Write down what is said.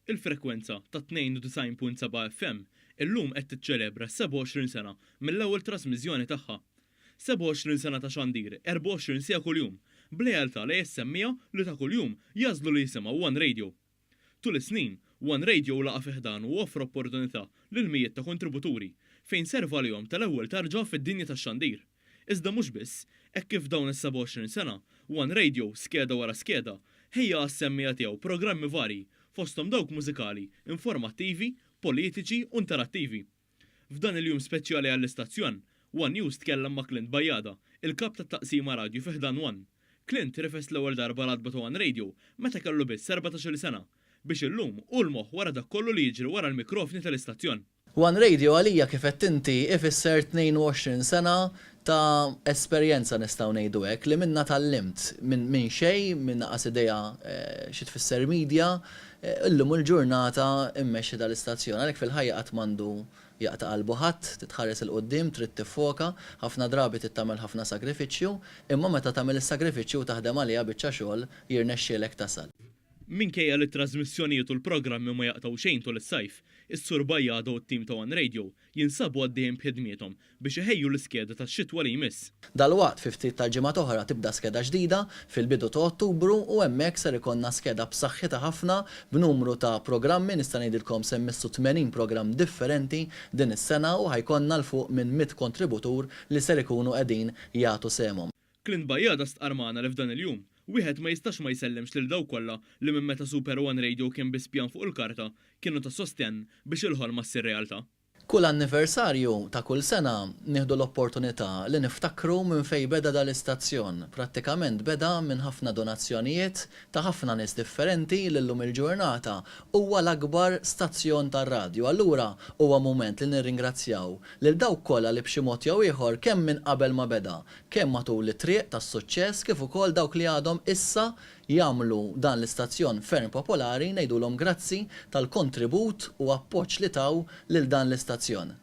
Il-frekwenza ta' 92.7 FM illum qed tiċċelebra 27 sena mill-ewwel trasmiżjoni tagħha. 27 sena ta' xandir, 24 sija kuljum, b'lealtà li jissemmija li ta' kuljum jażlu li jisimgħu One Radio. Tul is-snin, One Radio laqa' fiħdan u offra opportunità lil mijiet ta' kontributuri fejn serva lihom tal-ewwel tarġa' fid-dinja tax-xandir. Iżda mhux biss, hekk kif dawn is-27 sena, One Radio skeda wara skeda ħejja għas-semmija tiegħu programmi varji fosthom dawk mużikali, informattivi, politiċi u interattivi. F'dan il-jum speċjali għall-istazzjon, One News tkellem ma' Clint Bajjada, il-kap tat-taqsima radju fiħdan One. Clint rifes l-ewwel darba l-adba ta' One Radio meta kellu biss 14 sena biex illum u l-moħħ wara dak kollu li jiġri wara l-mikrofni tal-istazzjon. One Radio għalija kif qed inti ifisser 22 sena ta' esperjenza nistgħu ngħidu hekk li minna tallimt minn xejn minn naqas idea xi tfisser media illum il-ġurnata immexxi tal-istazzjon għalhekk fil-ħajja qatt m'għandu jaqta' qalbu ħadd, titħares il qudiem trid tiffoka, ħafna drabi tagħmel ħafna sagrifiċċju, imma meta tagħmel is-sagrifiċċju taħdem għaliha biċċa xogħol jirnexxielek tasal. Minkejja li t-trasmissjonijiet u l-programmi ma jaqtaw xejn tul is-sajf, is-Sur Bajjada u t-tim ta' One Radio jinsabu għaddejjem b'ħidmietom biex iħejju l-iskeda tax-xitwa li jmiss. Dalwaqt fi ftit tal-ġimgħa oħra tibda skeda ġdida fil-bidu ta' Ottubru u hemmhekk ser ikollna skeda b'saħħitha ħafna b'numru ta' programmi nista' ngħidilkom semmissu 80 programm differenti din is-sena u ħajkonna l fuq minn 100 kontributur li ser ikunu qegħdin jagħtu semhom. Clint Bajjada stqarmana li f'dan il-jum wieħed ma jistax ma jsellimx lil dawk kollha li minn meta Super One Radio kien biss pjan fuq il-karta kienu ta' sostenn biex il-ħolma ssir realtà. Kull anniversarju ta' kull sena nieħdu l-opportunità li niftakru minn fejn beda dal-istazzjon. Prattikament beda minn ħafna donazzjonijiet ta' ħafna nies differenti li llum il-ġurnata huwa l-akbar stazzjon tar-radju. Allura huwa mument li nirringrazzjaw lil dawk kollha li b'xi mod jew ieħor kemm minn qabel ma beda, kemm matul it-triq tas-suċċess kif ukoll dawk li għadhom issa jagħmlu dan l-istazzjon ferm popolari ngħidulhom grazzi tal-kontribut u appoġġ li taw lil dan l-istazzjon.